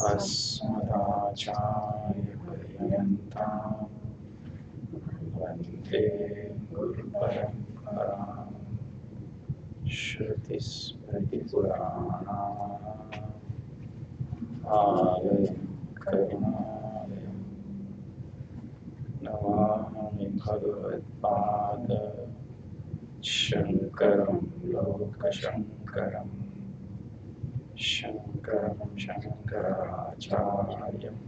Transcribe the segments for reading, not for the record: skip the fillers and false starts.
अस्मदाचार्यपर्यन्तां वन्दे गुरुपरम्परां श्रुतिस्मृतिपुराणानाम् आलयं करुणालयं नमामि भगवत्पाद शङ्करं लोकशङ्करम् शङ्करं शङ्कराचार्यं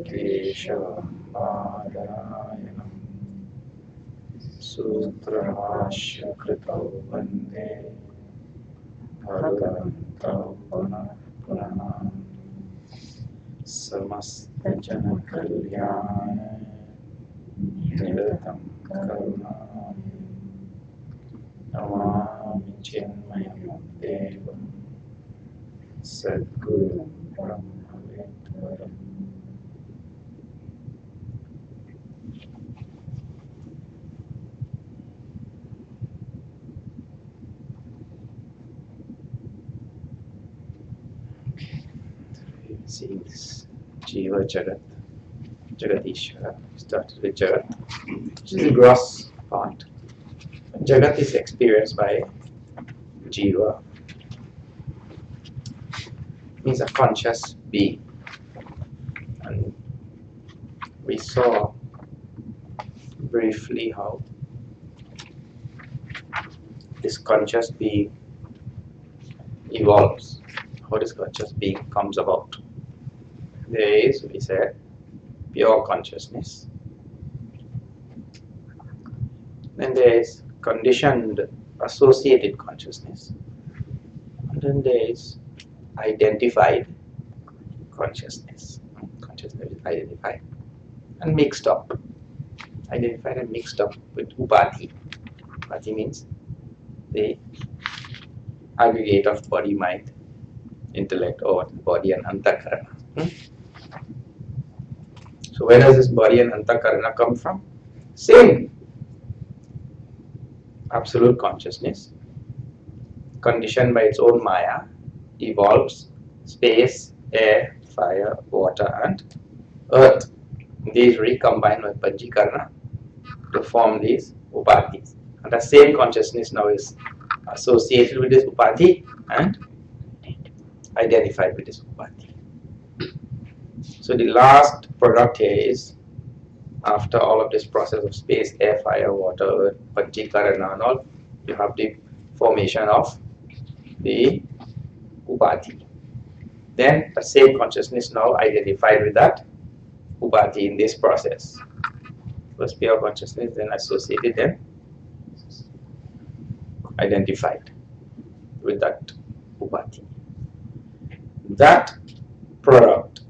केशवं बादरायणं सूत्रभाष्यकृतौ वन्दे भगवन्तौ पुनः पुनः समस्तजनकल्याण निरतं करुणामयं नमामि चिन्मयं देवं सद्गुरुं ब्रह्मविद्वरम् Seeing this Jiva Jagath Jagadeshwara, started with Jagat, which is the gross part. Jagat is experienced by Jiva, means a conscious being. And we saw briefly how this conscious being evolves, how this conscious being comes about. There is, we said, pure consciousness. Then there is conditioned associated consciousness. And then there is identified consciousness. Consciousness is identified and mixed up. Identified and mixed up with upadhi. Upadhi means the aggregate of body, mind, intellect, or body and antakarana. So where does this body and antakarana come from? Same absolute consciousness, conditioned by its own maya, evolves space, air, fire, water and earth. These recombine with panchikarana to form these upadhis. And the same consciousness now is associated with this upadhi and identified with this upadhi. So the last product here is, after all of this process of space, air, fire, water, earth, panchikarana and all, you have the formation of the upadhi. Then the same consciousness now identified with that upadhi in this process. First pure consciousness, then associated, then identified with that upadhi. That product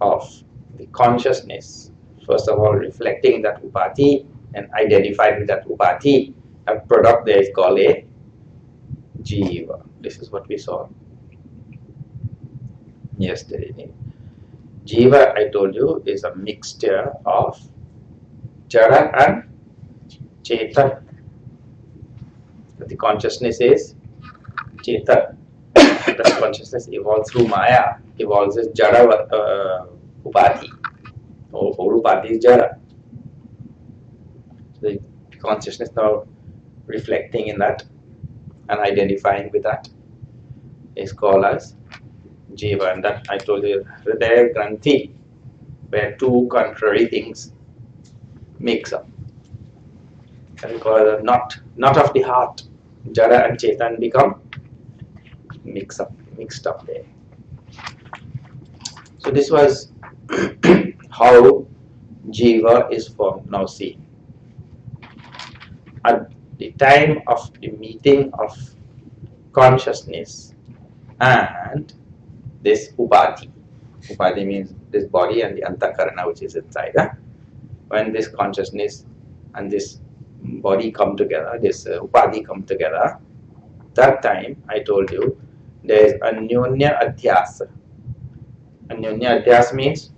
of the consciousness, first of all reflecting that upadhi and identified with that upadhi, a product there is called a jiva. This is what we saw yesterday. Jiva, I told you, is a mixture of jara and chetan. The consciousness is chetan. The consciousness evolves through maya, evolves as jara upadhi, or upadhi is jara. The consciousness now reflecting in that and identifying with that is called as jiva. And that I told you, Hridaya Granthi, where two contrary things mix up. That we call it a knot of the heart. Jara and chetan become mixed up there. So this was how jiva is formed. Now see, at the time of the meeting of consciousness and this upadhi means this body and the antakarana which is inside, when this consciousness and this body come together, this upadhi come together, that time I told you there is anyonya adhyasa. Anyonya adhyasa means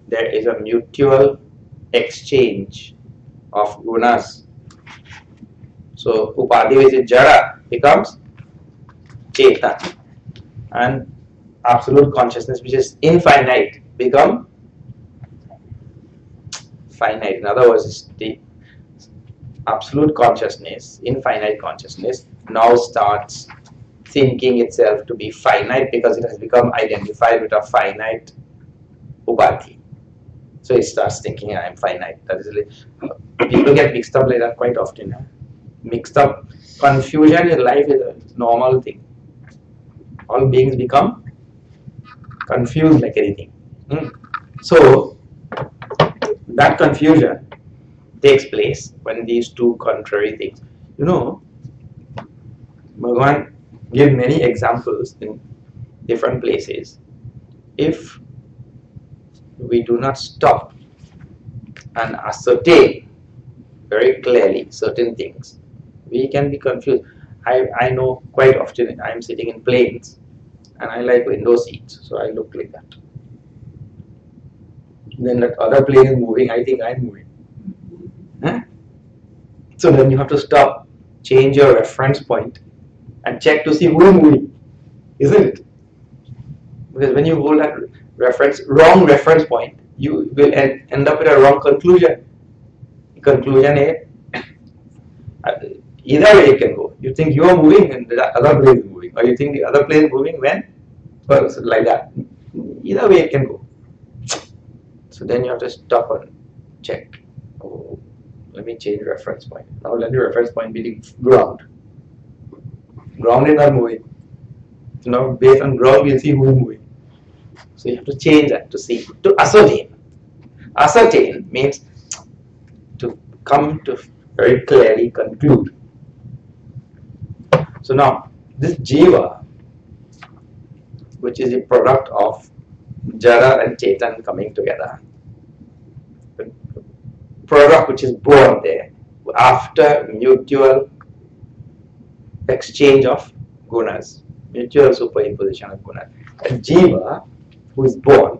there is a mutual exchange of gunas. So upadhi which is jara becomes chetan, and absolute consciousness, which is infinite, become finite. In other words, the absolute consciousness, infinite consciousness, now starts thinking itself to be finite because it has become identified with a finite upadhi. So it starts thinking I am finite. That is, people get mixed up like that quite often. Huh? Mixed up. Confusion in life is a normal thing. All beings become confused like anything. So that confusion takes place when these two contrary things. You know, Bhagavan gave many examples in different places. If we do not stop and ascertain very clearly certain things, we can be confused. I know quite often I am sitting in planes and I like window seats, so I look like that. Then that other plane is moving, I think I'm moving. Huh? So then you have to stop, change your reference point and check to see who is moving, isn't it? Because when you hold that wrong reference point, you will end up with a wrong conclusion. The conclusion is, either way it can go. You think you are moving and the other plane is moving, or you think the other plane is moving when? Well, so like that. Either way it can go. So then you have to stop and check. Oh, let me change reference point. Now let the reference point be the ground. Ground is not moving. So now based on ground we'll see who is moving. So you have to change that to see, to ascertain. Ascertain means to come to very clearly conclude. So now this Jiva, which is a product of Jara and Chetan coming together, the product which is born there after mutual exchange of gunas, mutual superimposition of gunas. A Jiva who is born,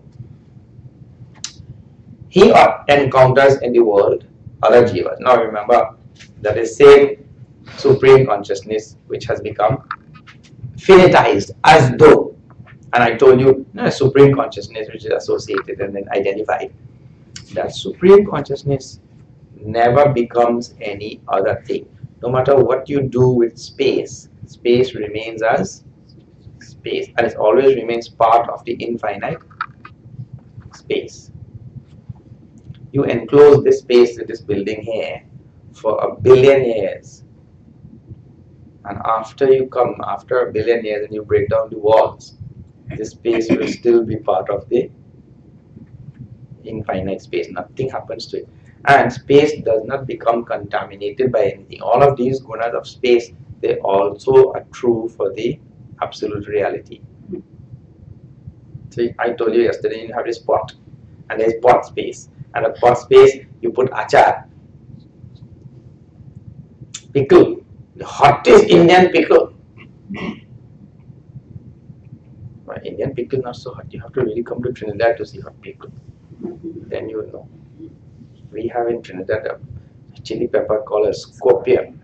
he encounters in the world other Jivas. Now remember that is same supreme consciousness which has become finitized as though, and I told you, supreme consciousness which is associated and then identified. That supreme consciousness never becomes any other thing. No matter what you do with space, space remains as space and it always remains part of the infinite space. You enclose this space with this building here for 1 billion years, and after you come, after 1 billion years and you break down the walls, this space will still be part of the infinite space. Nothing happens to it. And space does not become contaminated by anything. All of these gunas of space, they also are true for the absolute reality. So I told you yesterday, you have this pot, and there's pot space. And a pot space, you put achar, pickle, the hottest Indian pickle. But Indian pickle not so hot. You have to really come to Trinidad to see hot pickle. Then you will know. We have in Trinidad a chili pepper called a scorpion.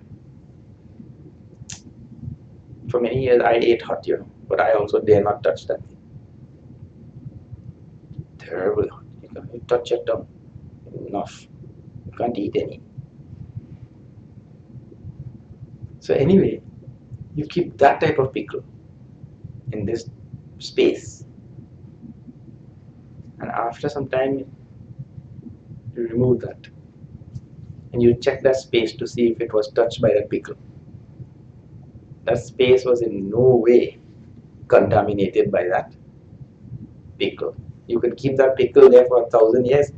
For many years I ate hot, but I also dare not touch that thing. Terrible hot. You touch your tongue, enough. You can't eat any. So anyway, you keep that type of pickle in this space, and after some time you remove that and you check that space to see if it was touched by that pickle. That space was in no way contaminated by that pickle. You can keep that pickle there for 1,000 years,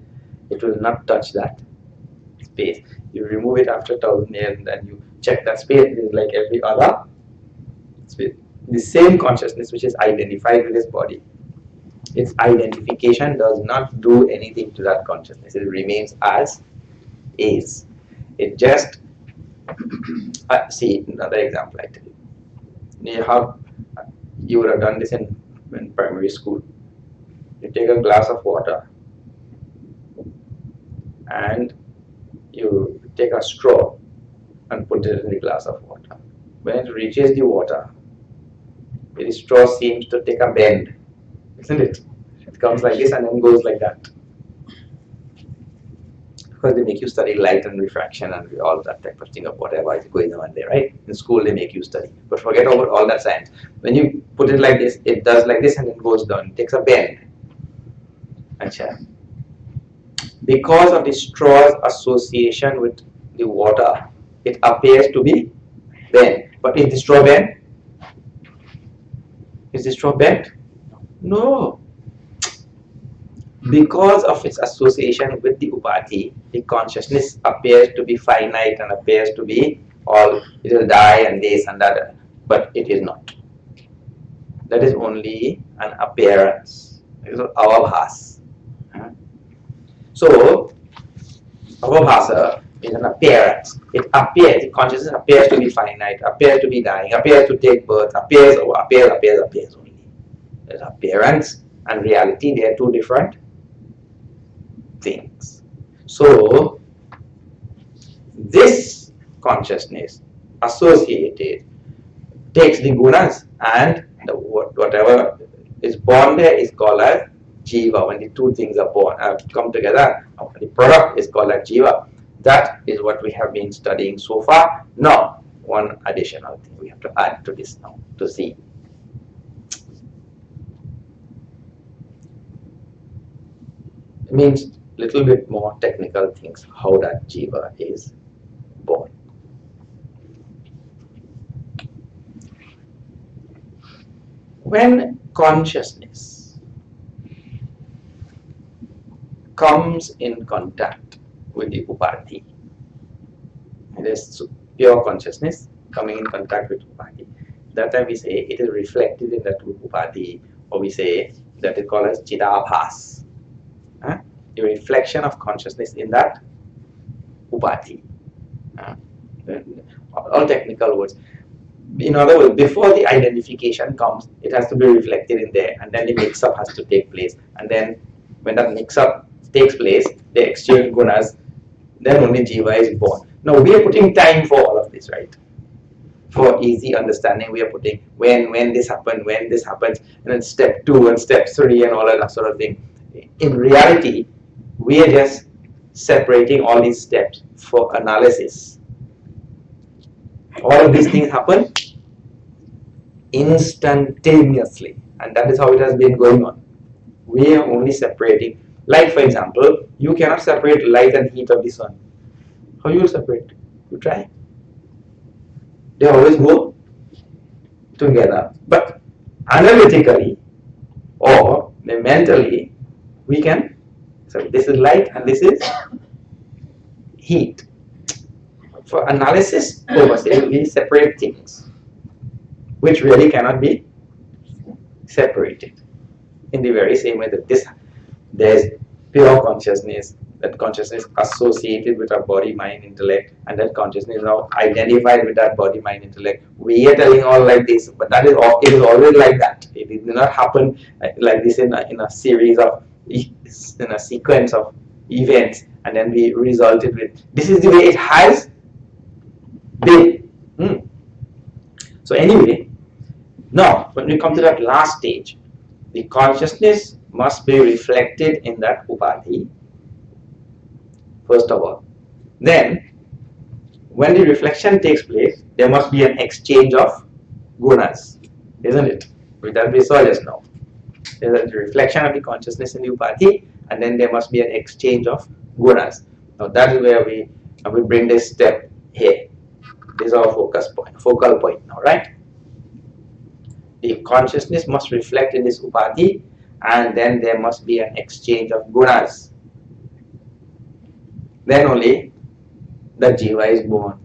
it will not touch that space. You remove it after 1,000 years and then you check that space. It is like every other space. The same consciousness which is identified with this body, its identification does not do anything to that consciousness. It remains as is. It just see another example I tell you. You would have done this in primary school. You take a glass of water and you take a straw and put it in the glass of water. When it reaches the water, the straw seems to take a bend isn't it? It comes like this and then goes like that. Because they make you study light and refraction and all that type of thing of whatever is going on there, right? In school they make you study. But forget about all that science. When you put it like this, it does like this and it goes down. It takes a bend. Achha. Because of the straw's association with the water, it appears to be bent. But is the straw bent? Is the straw bent? No. Because of its association with the upadhi, the consciousness appears to be finite and appears to be all, it will die and this and that, but it is not. That is only an appearance. It is avabhas. So, avabhasa is an appearance. It appears, the consciousness appears to be finite, appears to be dying, appears to take birth, appears only. There's appearance and reality, they are two different things. So, this consciousness associated takes the gunas and whatever is born there is called as jiva. When the two things are born, come together, the product is called as jiva. That is what we have been studying so far. Now, one additional thing we have to add to this now to see. It means little bit more technical things how that jiva is born. When consciousness comes in contact with the upadhi, it is pure consciousness coming in contact with upadhi. That time we say it is reflected in that upadhi, or we say that is called as chidabhas. The reflection of consciousness in that upadhi. All technical words. In other words, before the identification comes, it has to be reflected in there, and then the mix-up has to take place. And then when that mix-up takes place, they exchange gunas, then only jiva is born. Now we are putting time for all of this, right? For easy understanding, we are putting when this happened, when this happens, and then step 2 and step 3 and all of that sort of thing. In reality, we are just separating all these steps for analysis. All of these things happen instantaneously, and that is how it has been going on. We are only separating. Like for example, you cannot separate light and heat of the sun. How you will separate? You try. They always go together. But analytically or mentally, we can. So this is light and this is heat. For analysis purposes, we separate things which really cannot be separated. In the very same way that there's pure consciousness, that consciousness associated with our body, mind, intellect, and that consciousness is now identified with that body, mind, intellect. We are telling all like this, but that is all, it is always like that. It did not happen like this in a series of, in a sequence of events, and then we resulted with, this is the way it has been. So anyway, now when we come to that last stage, the consciousness must be reflected in that upadhi, first of all. Then, when the reflection takes place, there must be an exchange of gunas, isn't it? That we saw just now. There's a reflection of the consciousness in the upadhi, and then there must be an exchange of gunas. Now that is where we bring this step here. This is our focal point now, right? The consciousness must reflect in this upadhi, and then there must be an exchange of gunas. Then only the jiva is born.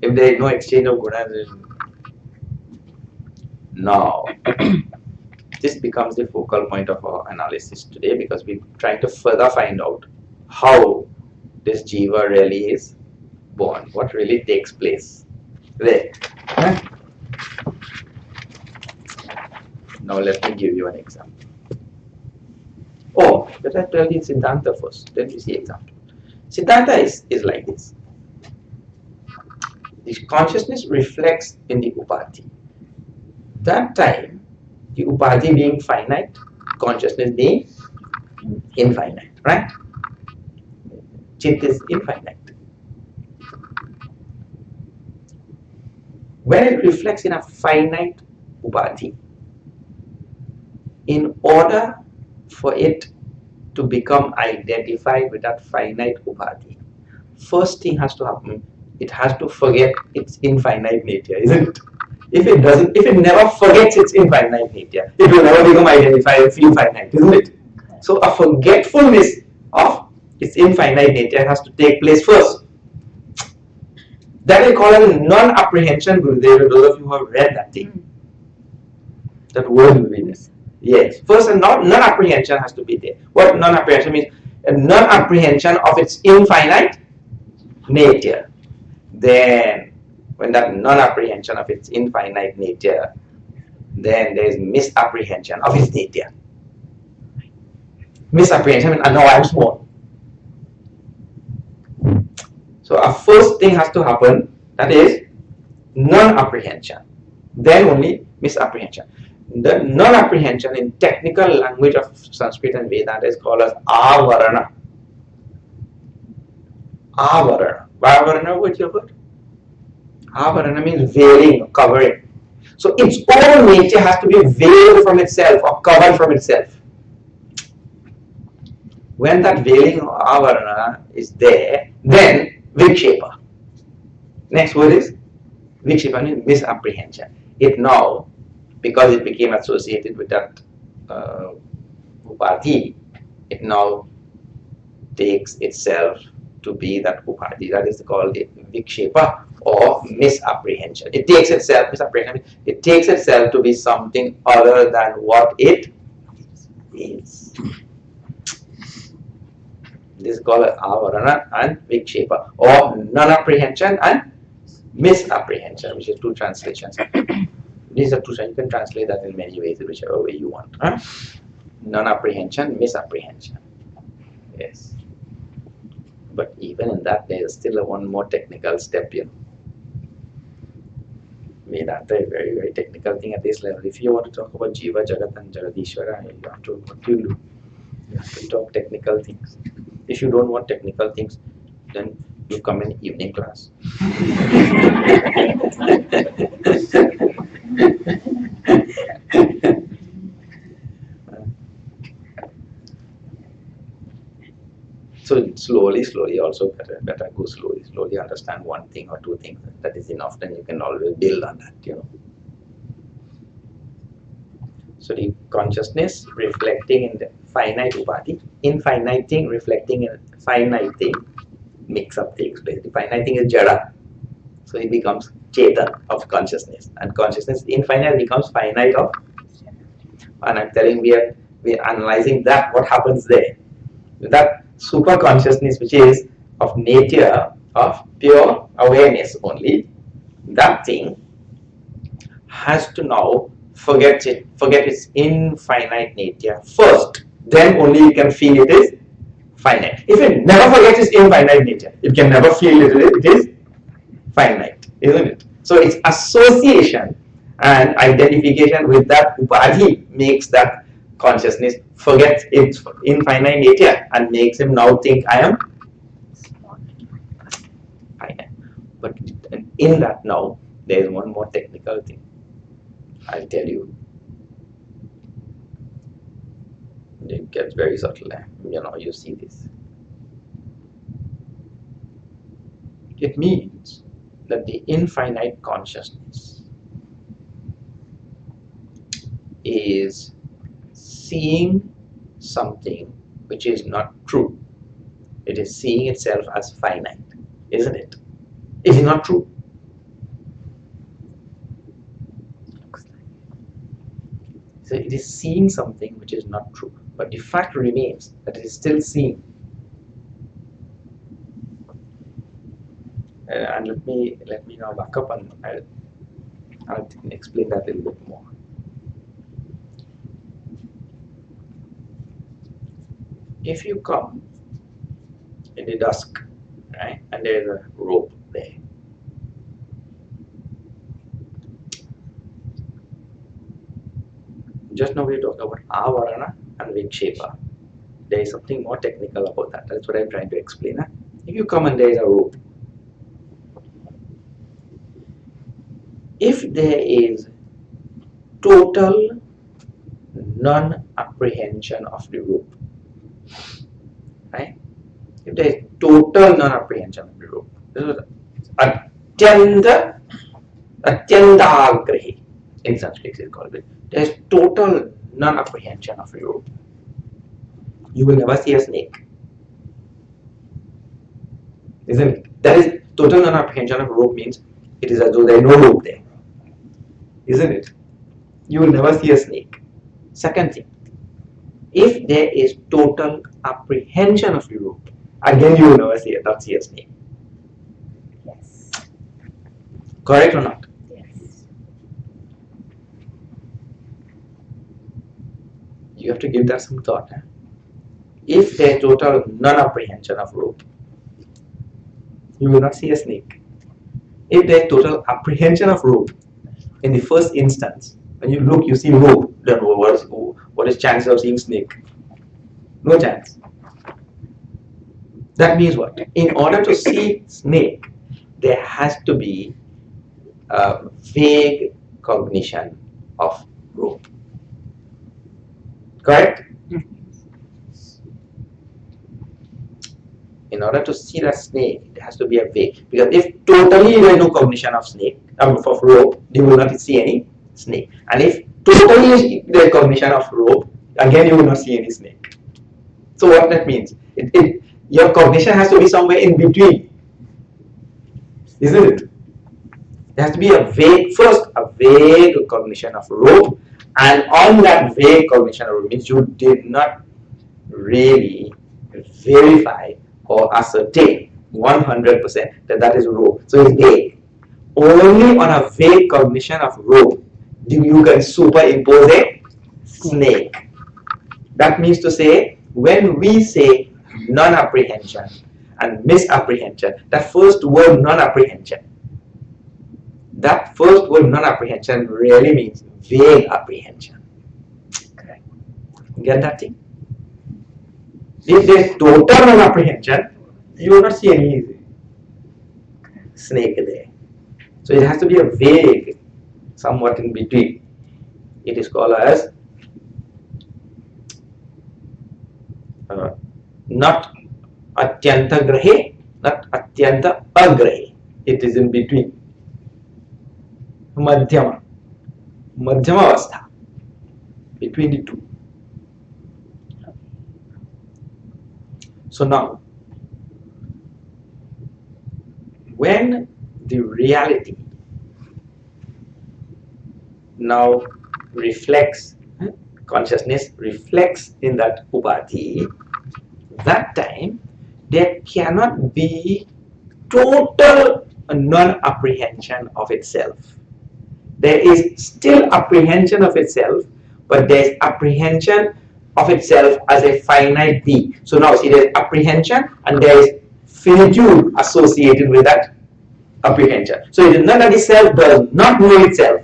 If there is no exchange of gunas, now this becomes the focal point of our analysis today, because we're trying to further find out how this jiva really is born, what really takes place there. Now let me give you an example. Oh, let us tell you Siddhanta first, then we see example. Siddhanta is like this. The consciousness reflects in the upadhi. That time, the upadhi being finite, consciousness being infinite, right? Chit is infinite. When it reflects in a finite upadhi, in order for it to become identified with that finite upadhi, first thing has to happen, it has to forget its infinite nature, isn't it? If it never forgets its infinite nature, it will never become identified with infinite, isn't it? So a forgetfulness of its infinite nature has to take place first. That is called as non-apprehension, Gurudev. Those of you who have read that thing, that word will be there. Yes. First, a non-apprehension has to be there. What non-apprehension means? A non-apprehension of its infinite nature. Then, when that non-apprehension of its infinite nature, then there is misapprehension of its nature. Misapprehension means, no, I'm small. So a first thing has to happen, that is non-apprehension. Then only misapprehension. The non-apprehension in technical language of Sanskrit and Vedanta is called as avarana. Avarana. Avarana, what you have heard? Avarana means veiling, covering. So its own nature has to be veiled from itself or covered from itself. When that veiling of avarana is there, then vikshepa. Next word is vikshepa, means misapprehension. It now, because it became associated with that upadhi, it now takes itself to be that upadhi. That is called the vikshepa or misapprehension. It takes itself, misapprehension, it takes itself to be something other than what it is. This is called avarana and vikshepa, or non-apprehension and misapprehension, which is two translations. These are two, you can translate that in many ways, whichever way you want. Huh? Non-apprehension, misapprehension. Yes. But even in that, there is still one more technical step, you know. Vedanta is a very, very technical thing at this level. If you want to talk about Jiva Jagath Jagadeshwara, you have to, what do you do? You have to talk technical things. If you don't want technical things, then you come in evening class. So slowly also better go slowly understand one thing or two things. That is enough, then you can always build on that, you know. So the consciousness reflecting in the finite upadhi, infinite thing reflecting in finite thing, mix up takes place. The finite thing is jada, so it becomes chetan of consciousness, and consciousness infinite becomes finite of. And I'm telling we're analyzing that, what happens there. That super consciousness, which is of nature of pure awareness only, that thing has to now forget its infinite nature first. Then only you can feel it is finite. If it never forgets its infinite nature, it can never feel it is finite, isn't it? So its association and identification with that upadhi makes that consciousness forget its infinite nature and makes him now think I am finite. But in that now, there is one more technical thing. I'll tell you. It gets very subtle. You know, you see this. It means that the infinite consciousness is seeing something which is not true. It is seeing itself as finite, isn't it? It is not true. So it is seeing something which is not true, but the fact remains that it is still seeing. And let me now back up and I'll explain that a little bit more. If you come in the dusk, right, and there is a rope there, just now we are talking about avarana and Vikshepa. There is something more technical about that. That's what I'm trying to explain. Huh? If you come and there is a rope, if there is total non-apprehension of the rope, right? If there is total non-apprehension of the rope, this is atyandagrahi in Sanskrit is called it. There is total non-apprehension of the rope. You will never see a snake, isn't it? That is total non-apprehension of rope means it is as though there is no rope there, isn't it? You will never see a snake. Second thing, if there is total apprehension of the rope, again you will never see a snake. Yes. Correct or not? Yes. You have to give that some thought. Huh? If there is total non-apprehension of rope, you will not see a snake. If there is total apprehension of rope, in the first instance, when you look, you see rope, then what is chance of seeing snake? No chance. That means what? In order to see snake, there has to be a vague cognition of rope. Correct? In order to see that snake, it has to be a vague. Because if totally there is no cognition of snake, of rope, you will not see any snake. And if totally there is cognition of rope, again you will not see any snake. So what that means? Your cognition has to be somewhere in between, isn't it? There has to be a vague cognition of rope, and on that vague cognition of rope means you did not really verify or ascertain 100% that is rope. So it's vague. Only on a vague cognition of rope you can superimpose a snake. That means to say, when we say non-apprehension and misapprehension, that first word non-apprehension really means vague apprehension. Okay. Get that thing? If there is total non-apprehension, you will not see any snake there. So it has to be a vague, somewhat in between. It is called as not atyanta grahe, not atyanta agrahe. It is in between. Madhyama avastha, between the two. So now, when the reality now reflects, consciousness reflects in that upadhi, that time there cannot be total non-apprehension of itself. There is still apprehension of itself, but there is apprehension of itself as a finite being. So now see, there is apprehension and there is finitude associated with that apprehension. So it is not that the self does not know itself.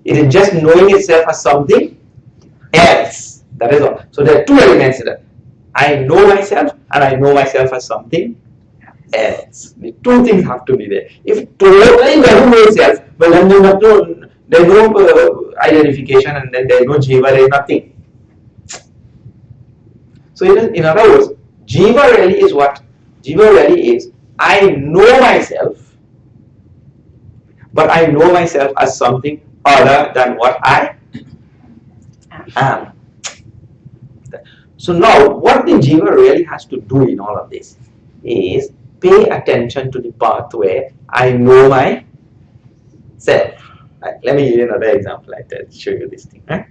It is just knowing itself as something else. That is all. So there are two elements in that. I know myself and I know myself as something else. The two things have to be there. If totally doesn't know itself, well then there is no identification, and then there is no jiva, there is nothing. So in other words, jiva really is what? Jiva really is, I know myself, but I know myself as something other than what I am. So now, what the jiva really has to do in all of this is pay attention to the part where I know myself. Let me give you another example. I will show you this thing. There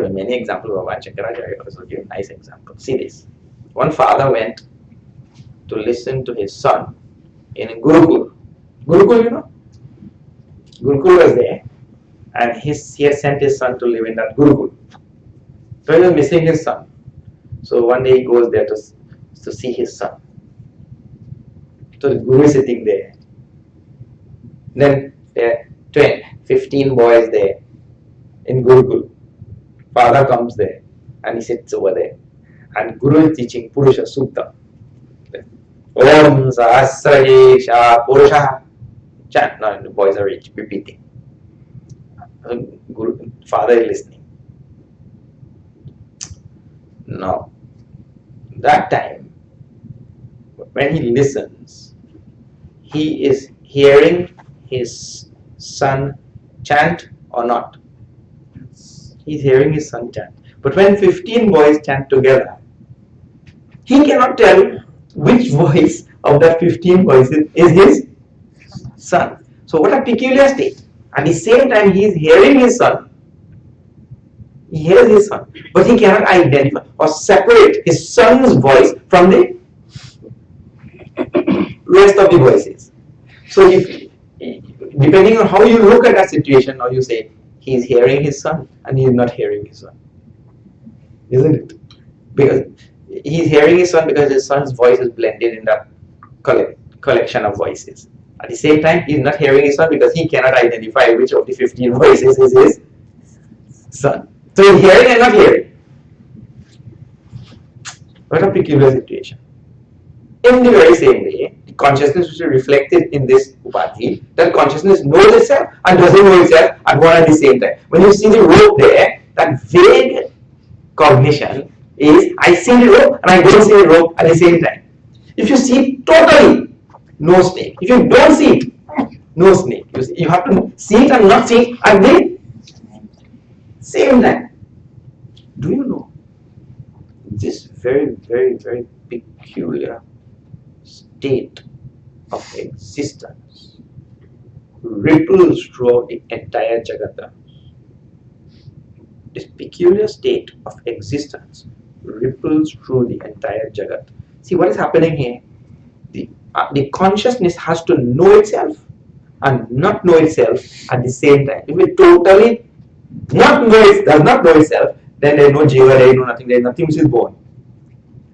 are many examples of Jiva Jagath Jagadeshwara also give a nice example. See this. One father went to listen to his son in Gurukul. Gurukul, you know? Gurukul was there, and he has sent his son to live in that Gurukul. So he was missing his son. So one day he goes there to see his son. So the Guru is sitting there. Then there are 15 boys there in Gurukul. Father comes there and he sits over there. And Guru is teaching Purusha Sutta. Om Sahasrajesha Purusha. Chant. Now the boys are repeating. Father is listening. Now, that time, when he listens, he is hearing his son chant or not? He's hearing his son chant. But when 15 boys chant together, he cannot tell which voice of that 15 voices is his son. So what a peculiar state. At the same time, he is hearing his son. He hears his son, but he cannot identify or separate his son's voice from the rest of the voices. So if, depending on how you look at that situation, now you say, he is hearing his son and he is not hearing his son. Isn't it? Because he is hearing his son because his son's voice is blended in that collection of voices. At the same time, he is not hearing his son because he cannot identify which of the 15 voices is his son. So he's hearing and not hearing. What a peculiar situation. In the very same way, the consciousness which is reflected in this upadhi, that consciousness knows itself and doesn't know itself at one and the same time. When you see the rope there, that vague cognition is, I see the rope and I don't see the rope at the same time. If you see it totally, no snake. If you don't see it, no snake. You have to see it and not see it at the same time. Do you know this very, very, very peculiar state of existence ripples throughout the entire Jagat? This peculiar state of existence ripples through the entire Jagat. See what is happening here? The consciousness has to know itself and not know itself at the same time. If it totally does not know itself, then there is no jiva, there is no nothing, there is nothing which is born.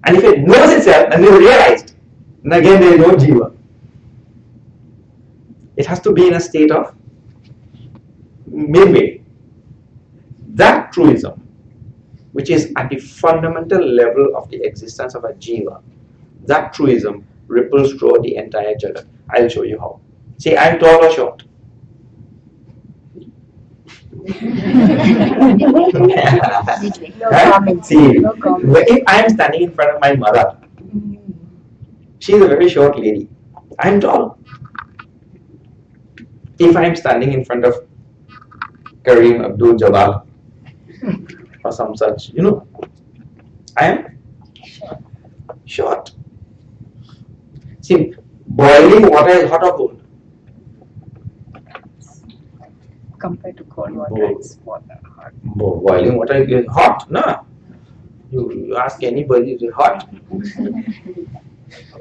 And if it knows itself, then it is realized. And again there is no jiva. It has to be in a state of midway. That truism, which is at the fundamental level of the existence of a jiva, that truism ripples through the entire Jagat. I'll show you how. See, I'm tall or short? No comment. See, No comment. if I am standing in front of my mother, she is a very short lady. I am tall. If I am standing in front of Kareem Abdul Jabbar or some such, I am short. See, boiling water is hot or cold? Compared to cold water, it's water hot. Boiling water is hot, no? You ask anybody, is it hot?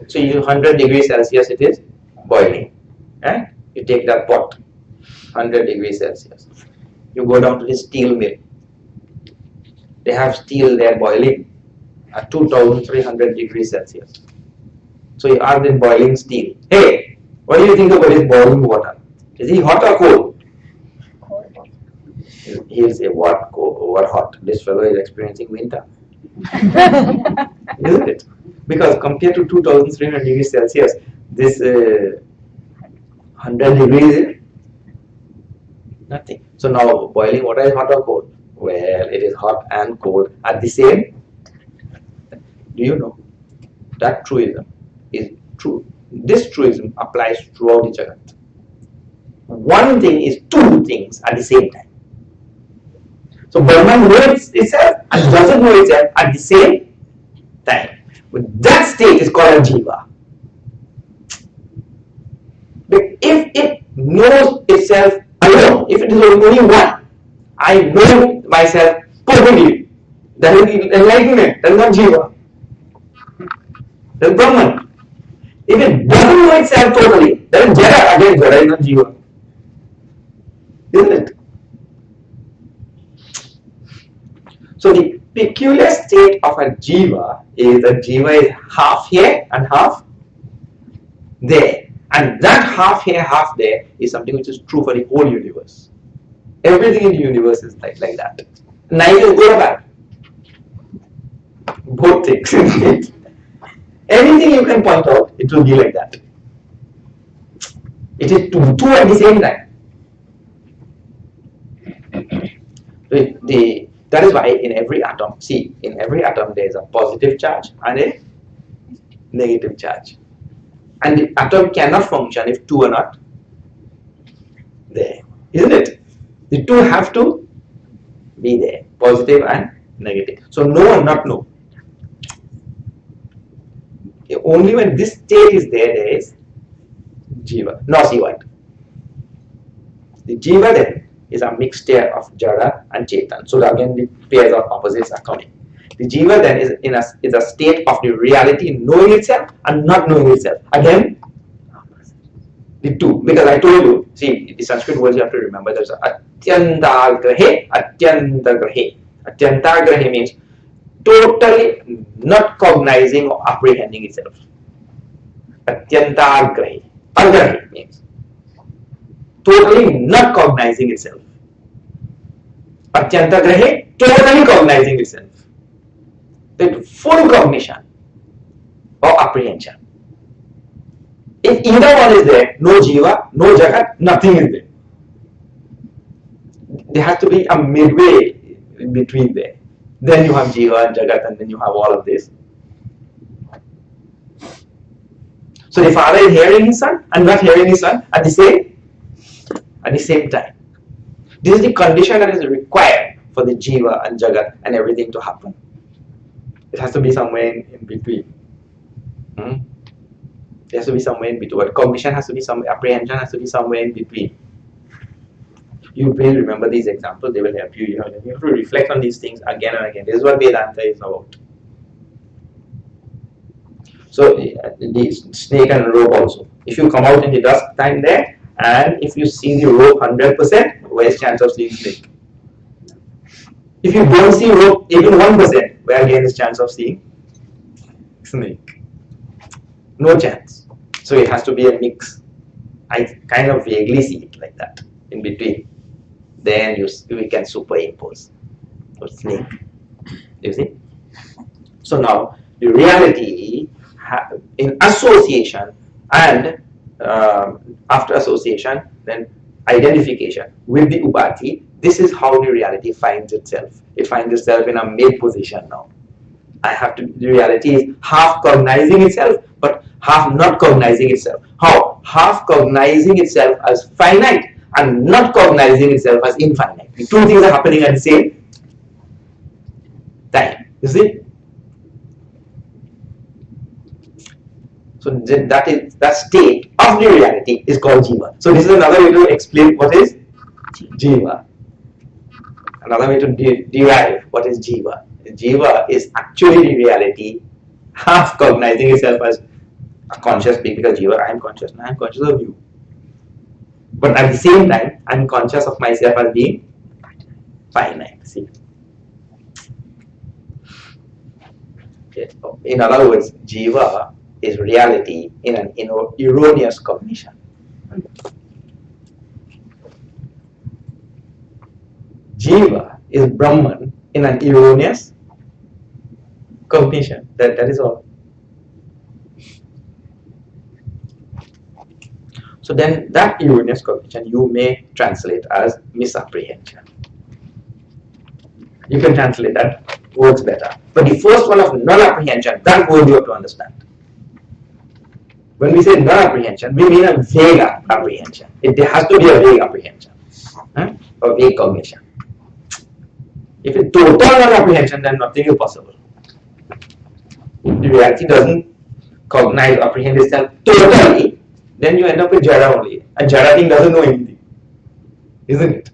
So 100 degrees Celsius it is boiling. Right? You take that pot, 100 degrees Celsius. You go down to the steel mill. They have steel there boiling at 2300 degrees Celsius. So you ask them boiling steel, hey, what do you think about this boiling water? Is it hot or cold? Cold. He'll say, what cold, what hot? This fellow is experiencing winter. Isn't it? Because compared to 2300 degrees Celsius, this 100 degrees is nothing. So now boiling water is hot or cold? Well, it is hot and cold at the same. Do you know that truism is true? This truism applies throughout the Jagat. One thing is two things at the same time. So Brahman knows itself and doesn't know itself at the same time. But that state is called a jiva. But if it knows itself alone, if it is only one, I know myself perfectly. That is enlightenment, that is not jiva. That is Brahman. If it doesn't know itself totally, that is Jara. Again, Jara is not jiva. Isn't it? So the peculiar state of a jiva is that jiva is half here and half there. And that half here, half there is something which is true for the whole universe. Everything in the universe is like that. Knife is good or bad? Both things. Anything you can point out, it will be like that. It is two at the same time. That is why in every atom, see, in every atom there is a positive charge and a negative charge. And the atom cannot function if two are not there, isn't it? The two have to be there, positive and negative. So no and not no. Only when this state is there, there is Jiva. Now see what? The Jiva then is a mixture of Jada and Chetan. So again the pairs of opposites are coming. The Jiva then is a state of the reality knowing itself and not knowing itself. Again, the two. Because I told you, see, the Sanskrit words you have to remember, there's Atyantagrahe, Atyantagrahe. Atyantagrahe means totally not cognizing or apprehending itself. Atyantagrahe. Agrahe means totally not cognizing itself. Atyantagrahe, totally cognizing itself. With full cognition or apprehension. If either one is there, no Jiva, no Jagat, nothing is there. There has to be a midway in between there. Then you have Jiva and Jagat, and then you have all of this. So the father is hearing his son and not hearing his son at the same time. This is the condition that is required for the Jiva and Jagat and everything to happen. It has to be somewhere in between. There has to be somewhere in between. But cognition has to be somewhere, apprehension has to be somewhere in between. You please remember these examples, they will help you. You have to reflect on these things again and again. This is what Vedanta is about. So the snake and rope also. If you come out in the dusk time there, and if you see the rope 100%, where's chance of seeing snake? If you don't see rope even 1%, where again is chance of seeing snake? No chance. So it has to be a mix. I kind of vaguely see it like that in between. Then we can superimpose for snake. You see? So now the reality in association and after association, then identification with the Upadhi, this is how the reality finds itself. It finds itself in a made position now. The reality is half cognizing itself, but half not cognizing itself. How? Half cognizing itself as finite and not cognizing itself as infinite. The two things are happening at the same time. You see? So that state of the reality is called Jiva. So this is another way to explain what is Jiva. Another way to derive what is Jiva. Jiva is actually the reality, half cognizing itself as a conscious being, because Jiva, I am conscious, and I am conscious of you. But at the same time, I am conscious of myself as being finite. See? In other words, Jiva is reality in an erroneous cognition. Jiva is Brahman in an erroneous cognition. That is all. So then that erroneous cognition you may translate as misapprehension. You can translate that words better. But the first one of non-apprehension, that word you have to understand. When we say non-apprehension, we mean a vague apprehension. There has to be a vague apprehension, or vague cognition. If it's total non-apprehension, then nothing is possible. The reality doesn't cognize, apprehend itself totally, then you end up with Jada only. And Jada thing doesn't know anything, isn't it?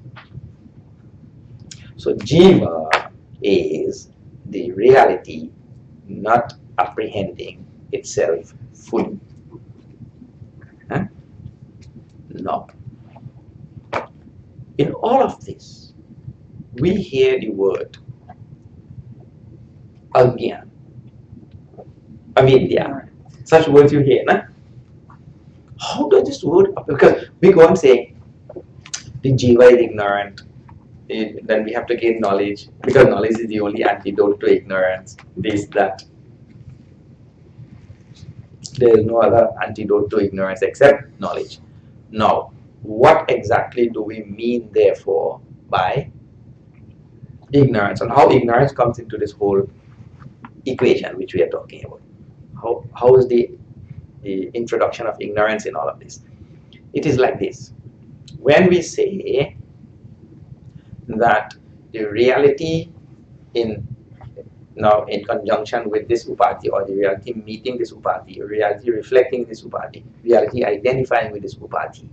So Jiva is the reality not apprehending itself fully. No. In all of this, we hear the word Agyan, Avidya. Such words you hear, na? How does this word appear? Because we go on saying the Jiva is ignorant, then we have to gain knowledge, because knowledge is the only antidote to ignorance. This, that. There is no other antidote to ignorance except knowledge. Now, what exactly do we mean, therefore, by ignorance, and how ignorance comes into this whole equation which we are talking about? How is the introduction of ignorance in all of this? It is like this. When we say that the reality in conjunction with this upadhi, or the reality meeting this upadhi, reality reflecting this upadhi, reality identifying with this upadhi,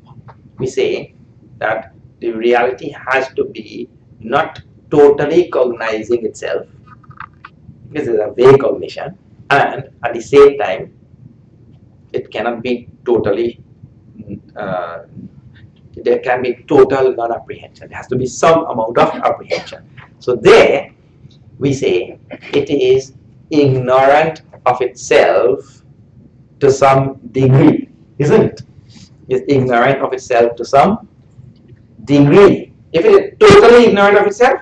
we say that the reality has to be not totally cognizing itself, because it's a vague cognition, and at the same time it cannot be totally there can be total non-apprehension. There has to be some amount of apprehension. So there we say it is ignorant of itself to some degree, isn't it? It's ignorant of itself to some degree. If it is totally ignorant of itself,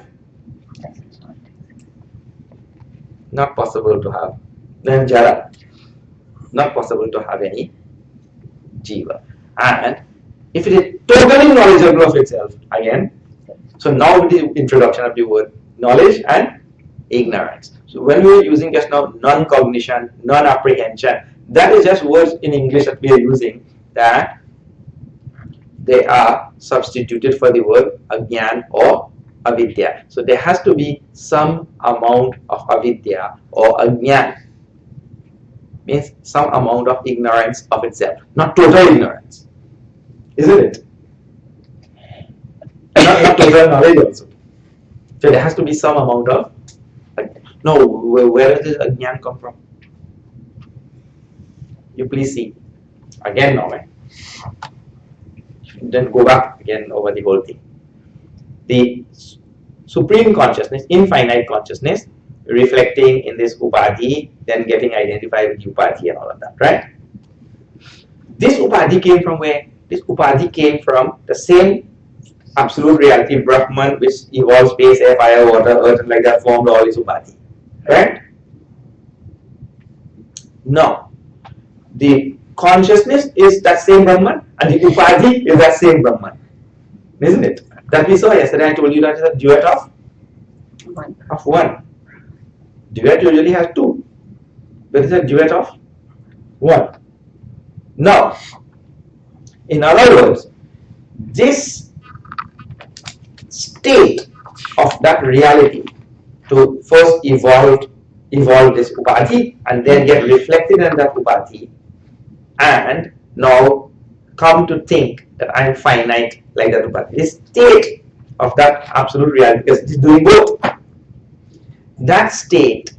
not possible to have then jara, not possible to have any jiva. And if it is totally knowledgeable of itself, again, so now with the introduction of the word knowledge and ignorance. So when we were using just now non-cognition, non-apprehension, that is just words in English that we are using, that they are substituted for the word agyan or avidya. So there has to be some amount of avidya or agyan, means some amount of ignorance of itself, not total ignorance, isn't it? Not total knowledge also. So there has to be some amount of. No, where does this agyan come from? You please see again now. Then go back again over the whole thing. The supreme consciousness, infinite consciousness, reflecting in this upadhi, then getting identified with upadhi and all of that, right? This upadhi came from where? This upadhi came from the same absolute reality, Brahman, which evolved space, air, fire, water, earth, and like that, formed all this upadhi, right? Now, the consciousness is that same Brahman, and the upadhi is that same Brahman, isn't it? That we saw yesterday. I told you that is a duet of one. Duet usually has two, but it's a duet of one. Now, in other words, this state of that reality to first evolve this upadhi and then get reflected in that upadhi, and now come to think that I am finite like that upadhi. This state of that absolute reality, because it is doing both. That state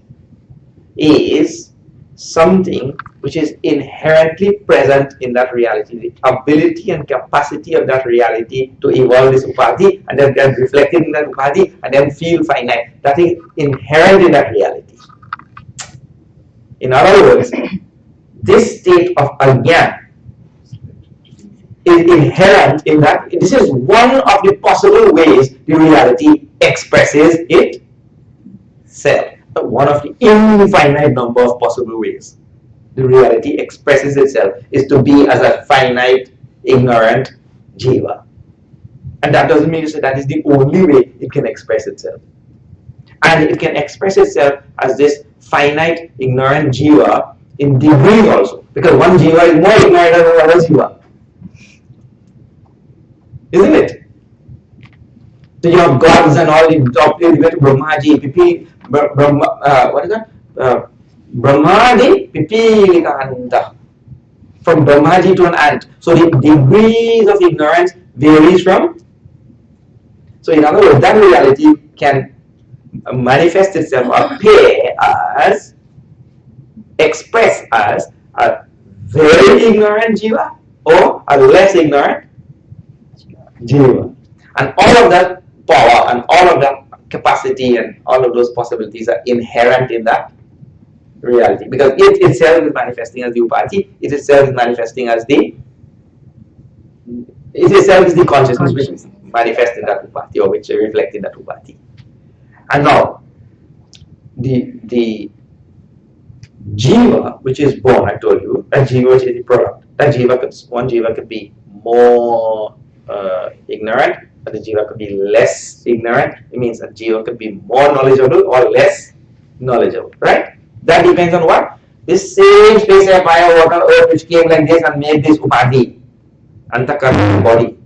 is something which is inherently present in that reality. The ability and capacity of that reality to evolve this upadhi and then get reflected in that upadhi and then feel finite. That is inherent in that reality. In other words, this state of agyan is inherent in that. This is one of the possible ways the reality expresses itself. One of the infinite number of possible ways the reality expresses itself is to be as a finite, ignorant jiva. And that doesn't mean to say that is the only way it can express itself. And it can express itself as this finite, ignorant jiva in degrees also. Because one jiva is more ignorant than another jiva. Isn't it? So you have gods and all in top, you get Brahmaji, Pipi, what is that? Brahmadi, Pipilikanta. From Brahmaji to an ant. So the degrees of ignorance varies from. So in other words, that reality can manifest itself, appear as, express as a very ignorant jiva or a less ignorant jiva. And all of that power and all of that capacity and all of those possibilities are inherent in that reality, because it itself is manifesting as the upadhi, it itself is manifesting as the, it itself is the consciousness manifest in that upati or which reflect in that upati. And now the jiva which is born, I told you, that jiva which is the product, that jiva one jiva could be more ignorant, but the jiva could be less ignorant. It means a jiva could be more knowledgeable or less knowledgeable, right? That depends on what? This same space, air, fire, water, earth which came like this and made this upadhi, antakarana, body.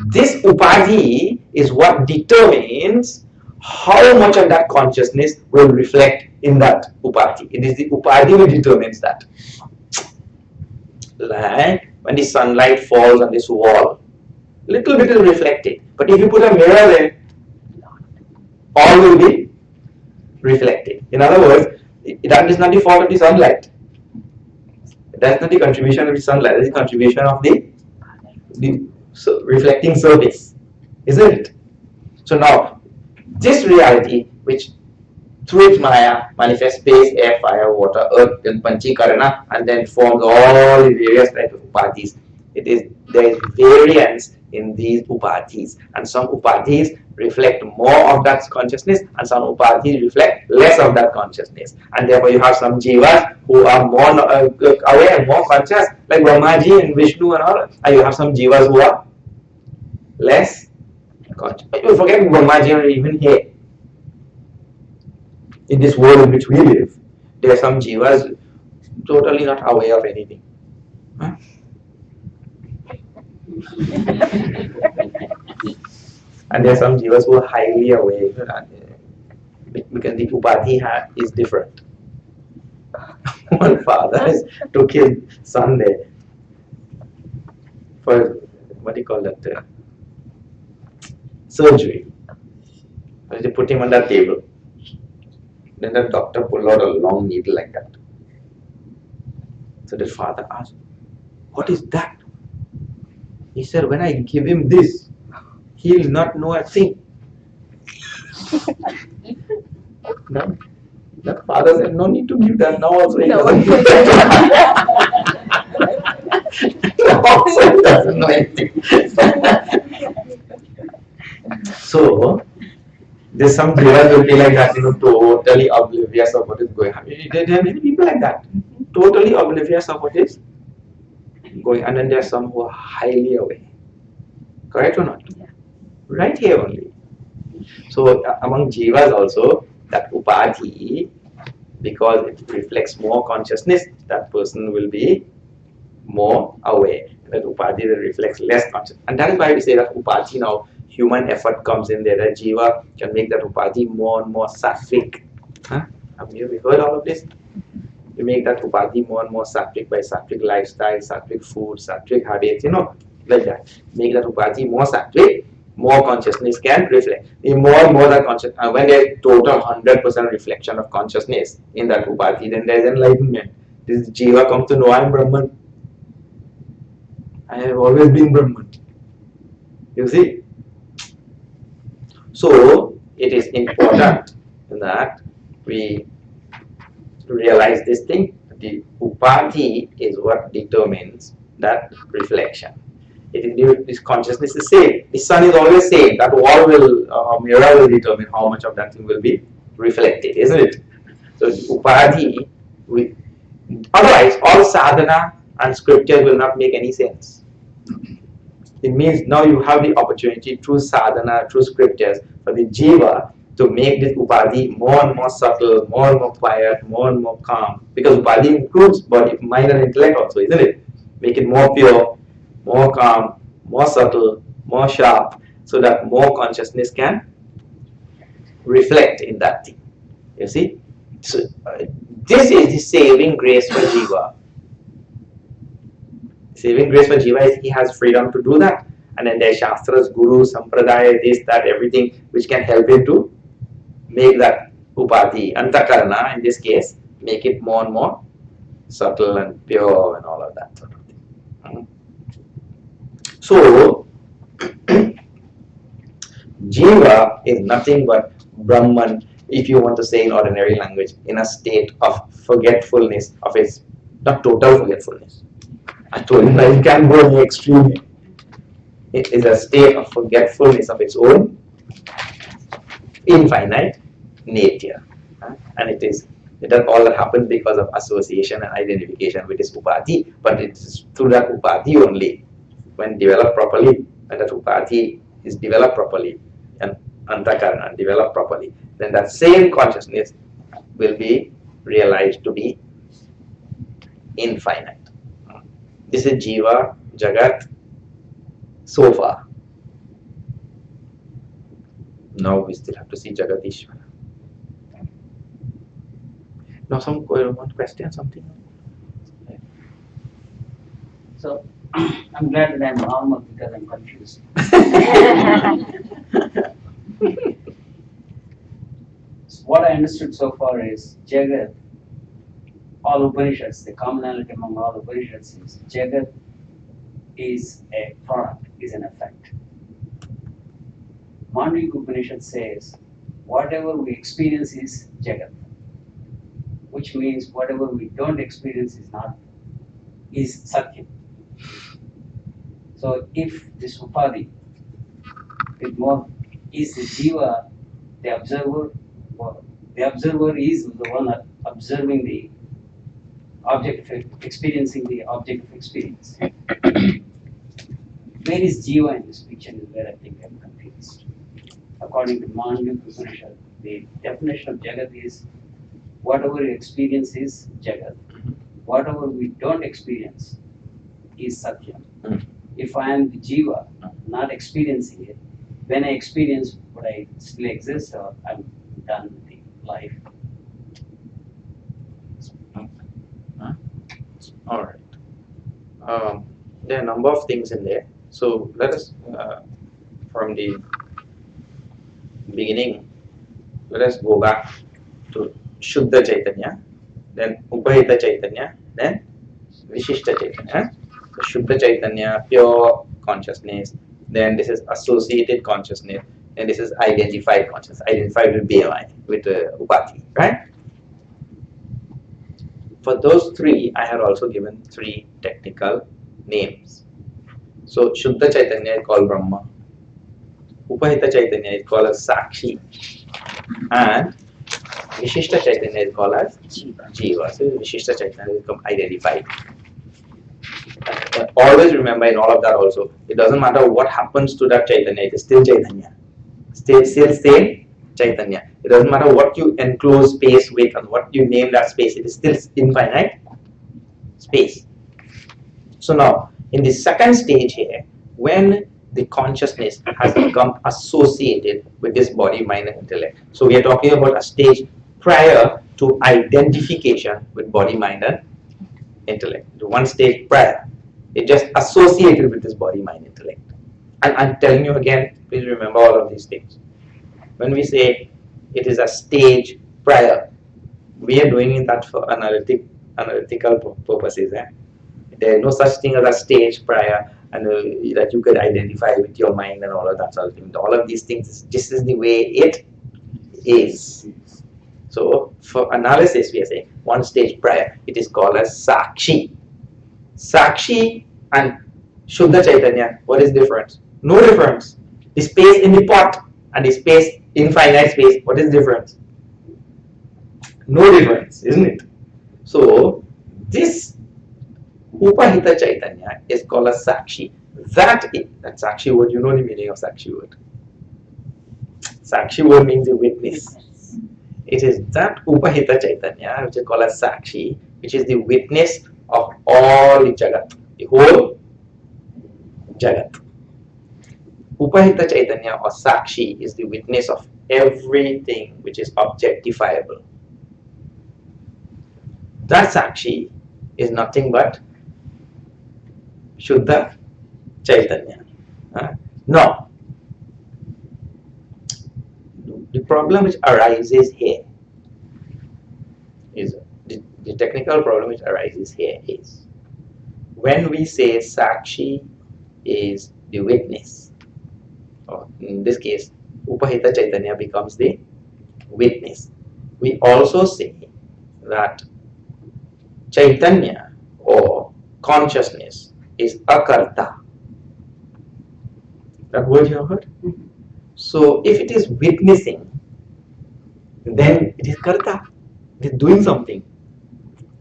This upadhi is what determines how much of that consciousness will reflect in that upadhi. It is the upadhi which determines that. Like when the sunlight falls on this wall, little bit is reflected. But if you put a mirror there, all will be reflected. In other words, that is not the fault of the sunlight. That's not the contribution of the sunlight. That is the contribution of the reflecting surface, isn't it? So now, this reality, which through its maya manifests space, air, fire, water, earth, and panchikarana, and then forms all the various types of upadhis. There is variance in these upadhis, and some upadhis reflect more of that consciousness, and some upadhis reflect less of that consciousness. And therefore, you have some jivas who are more aware, more conscious, like Brahmaji and Vishnu and all, and you have some jivas who are less conscious. But you forget Brahmaji or even here. In this world in which we live, there are some jivas totally not aware of anything. Huh? And there are some jivas who are highly aware because the upadhi is different. One father took his son there for what do you call that? Surgery. They put him on that table. Then the doctor pulled out a long needle like that. So the father asked, "What is that?" He said, "When I give him this, he will not know a thing." No. The father said, "No need to give that now also he doesn't know now also he doesn't know anything." So there's some jivas will be like that, totally oblivious of what is going on. There are many people like that, totally oblivious of what is going on, and then there are some who are highly aware. Correct or not? Yeah. Right here only. So among jivas also, that upadhi, because it reflects more consciousness, that person will be more aware. That upadhi that reflects less consciousness. And that is why we say that upadhi now, human effort comes in there. That jiva can make that upadhi more and more sattvic. Huh? Have you heard all of this? You make that upadhi more and more sattvic by sattvic lifestyle, sattvic food, sattvic habits, like that. Make that upadhi more sattvic, more consciousness can reflect. The more and more that consciousness, when there is total 100% reflection of consciousness in that upadhi, then there is enlightenment. This jiva comes to know I am Brahman. I have always been Brahman. You see? So it is important that we realize this thing. The upadhi is what determines that reflection. This consciousness is same. The sun is always same. That wall mirror will determine how much of that thing will be reflected, isn't it? So upadhi, otherwise all sadhana and scriptures will not make any sense. It means now you have the opportunity through sadhana, through scriptures, for the jiva to make this upadhi more and more subtle, more and more quiet, more and more calm. Because upadhi includes body, mind and intellect also, isn't it? Make it more pure, more calm, more subtle, more sharp, so that more consciousness can reflect in that thing. You see? So, this is the saving grace for jiva. Saving grace for jiva is he has freedom to do that. And then there are shastras, guru, sampradaya, this, that, everything which can help him to make that upadhi, antakarana in this case, make it more and more subtle and pure and all of that sort of thing. So, jiva is nothing but Brahman, if you want to say in ordinary language, in a state of forgetfulness of his, not total forgetfulness. I told him that you can't go any extreme. It is a state of forgetfulness of its own infinite nature. And it is all that happens because of association and identification with this upadhi, but it is through that upadhi only, when developed properly, when that upadhi is developed properly and antakarana developed properly, then that same consciousness will be realized to be infinite. This is Jiva Jagat so far. Now we still have to see Jagadeshwara. Now one question, something? So I'm glad that I'm normal because I'm confused. So what I understood so far is Jagat, all Upanishads, the commonality among all Upanishads is Jagat is a product, is an effect. Mandukya Upanishad says whatever we experience is Jagat, which means whatever we don't experience is Satyam. So if this Upadhi is the Jiva, the observer, or the observer is the one observing the object of experiencing the object of experience. Where is Jiva in this picture is where I think I'm confused. According to Mandukya Upanishad, the definition of Jagat is whatever you experience is Jagat. Whatever we don't experience is Satyam. If I am the Jiva, not experiencing it, when I experience, would I still exist or I'm done with the life? All right. There are a number of things in there. So let us, from the beginning, let us go back to Shuddha Chaitanya, then Upahita Chaitanya, then Vishishta Chaitanya. So Shuddha Chaitanya, pure consciousness, then this is associated consciousness, and this is identified consciousness, identified with BMI, with Upadhi, right? For those three, I had also given three technical names. So Shuddha Chaitanya is called Brahma, Upahita Chaitanya is called as Sakshi, and Vishishta Chaitanya is called as Jiva. So Vishishta Chaitanya will become identified. Always remember in all of that also, it doesn't matter what happens to that Chaitanya, it is still Chaitanya. Still same Chaitanya. It doesn't matter what you enclose space with and what you name that space, it is still infinite space. So now, in the second stage here, when the consciousness has become associated with this body, mind and intellect. So we are talking about a stage prior to identification with body, mind and intellect. The one stage prior. It just associated with this body, mind, intellect. And I'm telling you again, please remember all of these things. When we say it is a stage prior, we are doing that for analytical purposes. There is no such thing as a stage prior and that you could identify with your mind and all of that sort of thing. All of these things, this is the way it is. So for analysis, we are saying one stage prior, it is called as Sakshi. Sakshi and Shuddha Chaitanya, what is the difference? No difference. The space in the pot and the space, infinite space, what is the difference? No difference, isn't it? So this Upahita Chaitanya is called as Sakshi. That Sakshi word, you know the meaning of Sakshi word. Sakshi word means a witness. It is that Upahita Chaitanya, which is called as Sakshi, which is the witness of all the Jagat, the whole Jagat. Upahita Chaitanya or Sakshi is the witness of everything which is objectifiable. That Sakshi is nothing but Shuddha Chaitanya. Now, the problem which arises here is the technical problem which arises here is when we say Sakshi is the witness, or in this case, Upahita Chaitanya becomes the witness. We also say that Chaitanya or consciousness is akarta. That word you have heard? So if it is witnessing, then it is karta. It is doing something.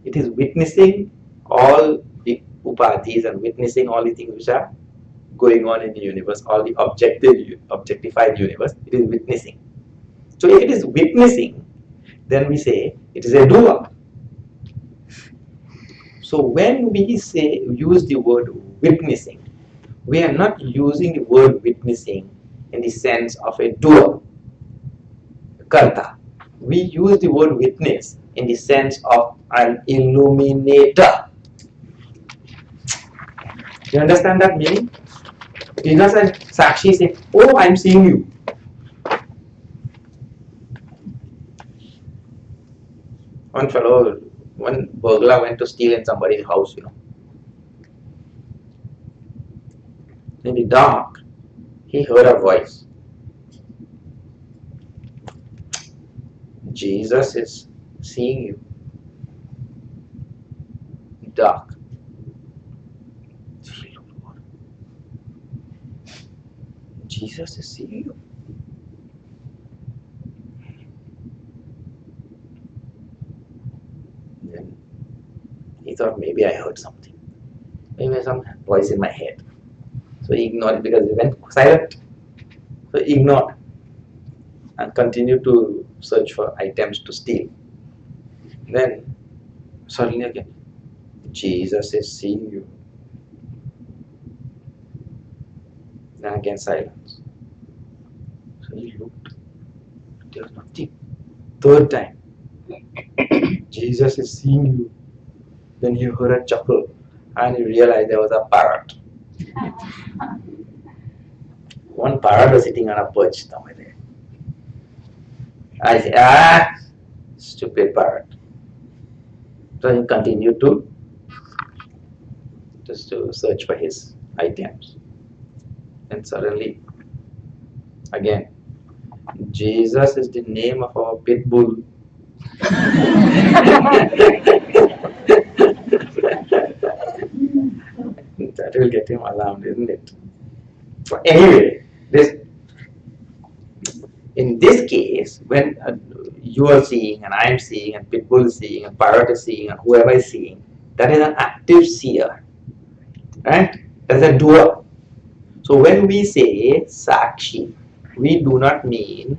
It is witnessing all the upadhis and witnessing all the things which are going on in the universe, all the objectified universe. It is witnessing. So if it is witnessing, then we say it is a doer. So when we use the word witnessing, we are not using the word witnessing in the sense of a doer, karta. We use the word witness in the sense of an illuminator. You understand that meaning? It is not like Sakshi saying, "Oh, I am seeing you." One burglar went to steal in somebody's house, In the dark, he heard a voice. Jesus is seeing you. Dark. Jesus is seeing you. Then he thought, maybe I heard something. Maybe some voice in my head. So he ignored it because he went silent. So he ignored and continued to search for items to steal. Then suddenly again, Jesus is seeing you. Then again silence. So he looked. There was nothing. Third time, Jesus is seeing you. Then he heard a chuckle and he realized there was a parrot. One parrot was sitting on a perch somewhere there. I said, stupid parrot. So he continued to search for his items. And suddenly, again, Jesus is the name of our pit bull. That will get him alarmed, isn't it? So anyway, in this case, when you are seeing, and I am seeing, and Pitbull is seeing, and Parrot is seeing, and whoever is seeing, that is an active seer, right? That is a doer. So when we say Sakshi, we do not mean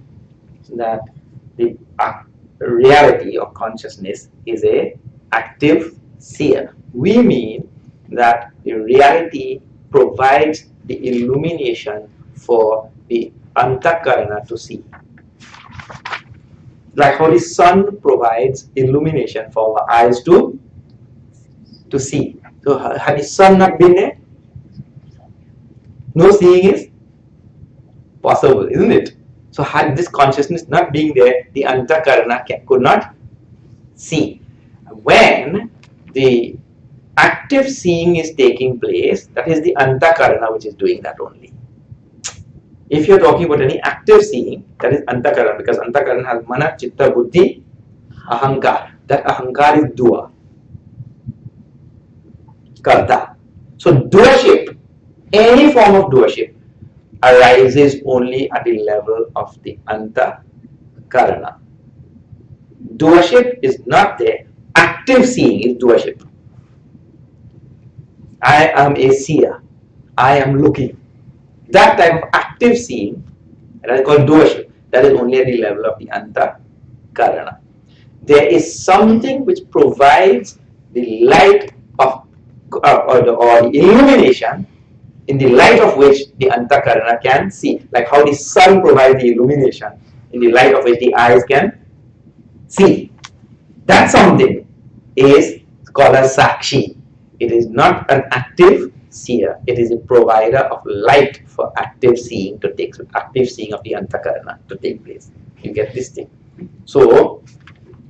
that the reality or consciousness is a active seer. We mean that the reality provides the illumination for the antakarana to see. Like how the sun provides illumination for our eyes to see. So had the sun not been there, no seeing is possible, isn't it? So had this consciousness not being there, the antakarana could not see. When the active seeing is taking place, that is the antakarana which is doing that only. If you are talking about any active seeing, that is antakarana, because antakarana has mana, chitta, buddhi, ahankar. That ahankar is doer, karta. So doership, any form of doership, arises only at the level of the antakarana. Doership is not there. Active seeing is doership. I am a seer. I am looking. That type of active seeing, that is called doership, that is only at the level of the antakarana. There is something which provides the light of or the illumination, in the light of which the antakarana can see, like how the sun provides the illumination in the light of which the eyes can see. That something is called as Sakshi. It is not an active seer. It is a provider of light for active seeing to take place, active seeing of the antakarana to take place. You get this thing. So,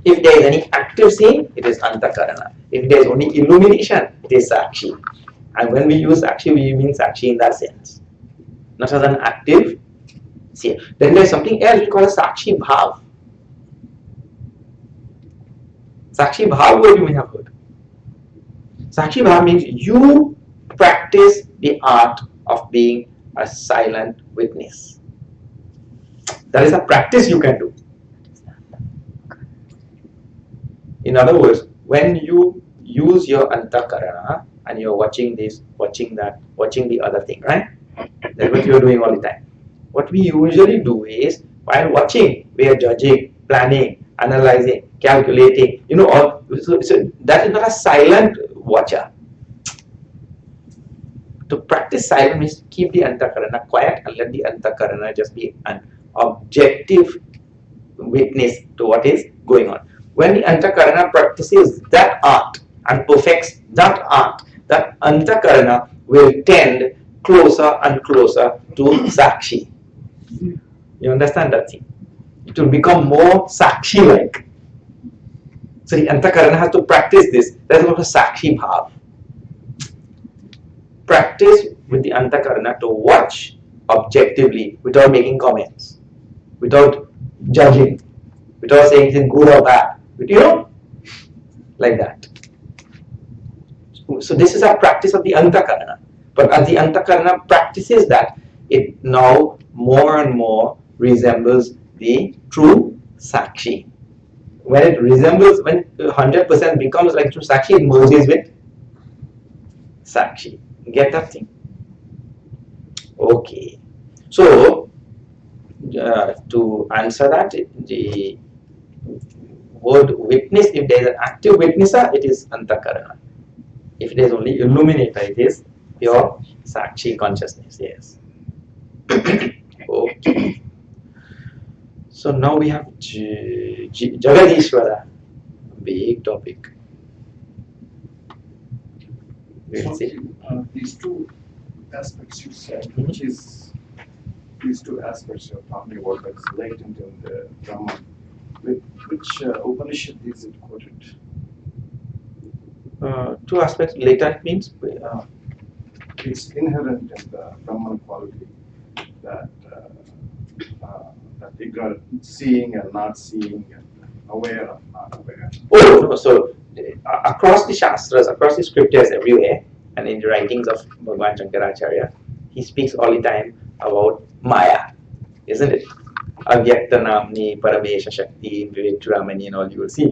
if there is any active seeing, it is antakarana. If there is only illumination, it is Sakshi. And when we use Sakshi, we mean Sakshi in that sense, not as an active seer. Then there is something else we call as Sakshi Bhav. Sakshi Bhav, what you may have heard. Sakshi Bhav means you practice the art of being a silent witness. That is a practice you can do. In other words, when you use your antakarana and you're watching this, watching that, watching the other thing, right? That's what you're doing all the time. What we usually do is, while watching, we are judging, planning, analyzing, calculating, so that is not a silent watcher. To practice silence means keep the antakarana quiet and let the antakarana just be an objective witness to what is going on. When the antakarana practices that art and perfects that art, that antakarana will tend closer and closer to sakshi. You understand that thing? It will become more sakshi-like. So the antakarana has to practice this. That's what a sakshi bhav. Practice with the antakarana to watch objectively without making comments, without judging, without saying it's good or bad, like that. So this is a practice of the antakarana. But as the antakarana practices that, it now more and more resembles the true sakshi. When it resembles, when 100% becomes like true sakshi, it merges with sakshi. Get that thing? Okay. So, to answer that, the word witness, if there is an active witnesser, it is antakarana. If there is only illuminator, it is pure sakshi consciousness. Yes. Okay. So now we have Jagadeshwara. Big topic. We'll see. These two aspects you said, which is these two aspects you're talking about that's latent in the Brahman. Which Upanishad is it quoted? Two aspects. Latent means It's inherent in the Brahman quality that that ignorant, seeing and not seeing, and aware and not aware. Oh, no. So across the Shastras, across the scriptures everywhere, and in the writings of Bhagavan Shankaracharya, he speaks all the time about Maya, isn't it? Avyakta Namni, Paramesha Shakti, Vivekramani, and all you will see.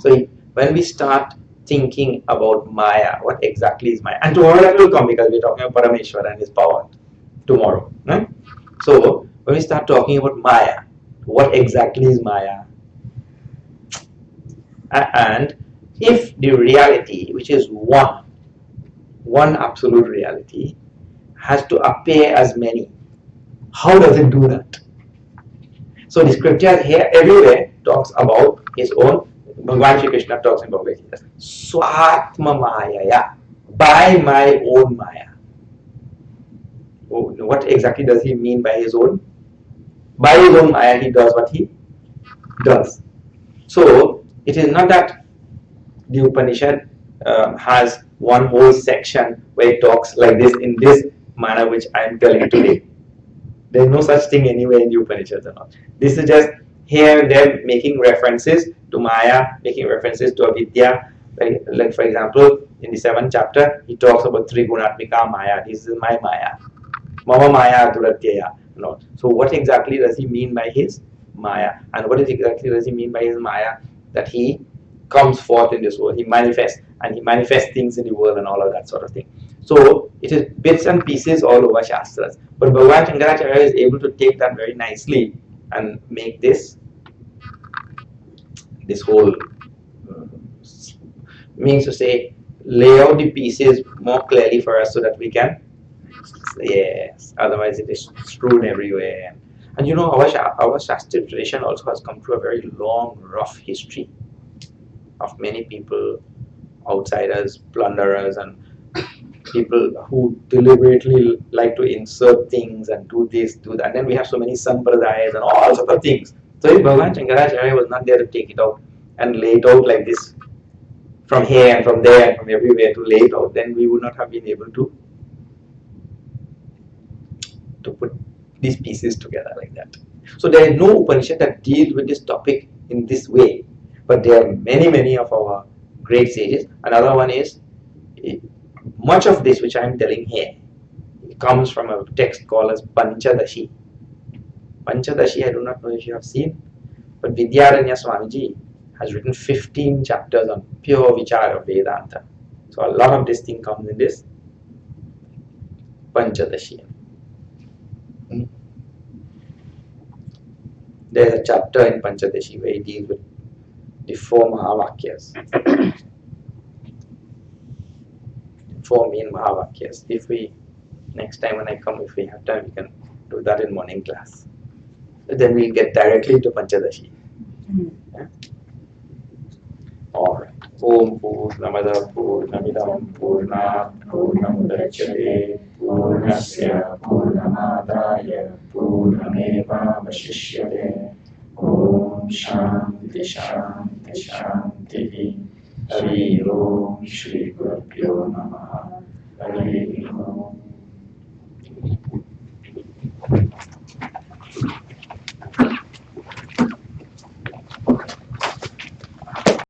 So when we start thinking about Maya, what exactly is Maya? And tomorrow that will come because we're talking about Parameshwara and his power tomorrow. Right? So when we start talking about Maya, what exactly is Maya? And if the reality, which is one absolute reality, has to appear as many, how does it do that? So the scriptures here everywhere talks about his own. Bhagavan Shri Krishna talks in Bhagavad Gita, Swatma Mayaya, by my own Maya. Oh, what exactly does he mean by his own? By his own Maya, he does what he does. So it is not that the Upanishad has one whole section where it talks like this in this manner which I am telling today. There is no such thing anywhere in the Upanishads and all. This is just here and there making references to Maya, making references to Avidya. Like for example, in the 7th chapter, he talks about Trigunatmika Maya. This is my Maya. Mama Maya Duratyaya. No. So what exactly does he mean by his Maya? And what exactly does he mean by his Maya? That he comes forth in this world, he manifests, and he manifests things in the world and all of that sort of thing. So it is bits and pieces all over Shastras. But Bhagavan Shankaracharya is able to take that very nicely and make this whole, means to say, lay out the pieces more clearly for us so that we can, yes, otherwise it is strewn everywhere. And you know, our Shastra tradition also has come through a very long, rough history of many people, outsiders, plunderers, and people who deliberately like to insert things and do this, do that. And then we have so many sampradayas and all sorts of things. So if Bhagavan Shankaracharya was not there to take it out and lay it out like this, from here and from there and from everywhere to lay it out, then we would not have been able to put these pieces together like that. So there is no Upanishad that deals with this topic in this way. But there are many of our great sages. Another one is, much of this which I am telling here comes from a text called as Panchadashi. Panchadashi, I do not know if you have seen, but Vidyaranya Swamiji has written 15 chapters on pure Vichara Vedanta. So a lot of this thing comes in this Panchadashi. There's a chapter in Panchadashi where he deals with the 4 Mahavakyas. 4 main Mahavakyas. If we, next time when I come, if we have time, we can do that in morning class. Then we'll get directly to Panchadashi. Yeah? Alright. Om Purnamada Purnamidam Purnat Purnamudachyate Purnasya Purnamadaya Purnameva Vashishyate. Om Shanti Shanti Shanti. Hari Om Shri Gurubhyo Namaha. Hari Om.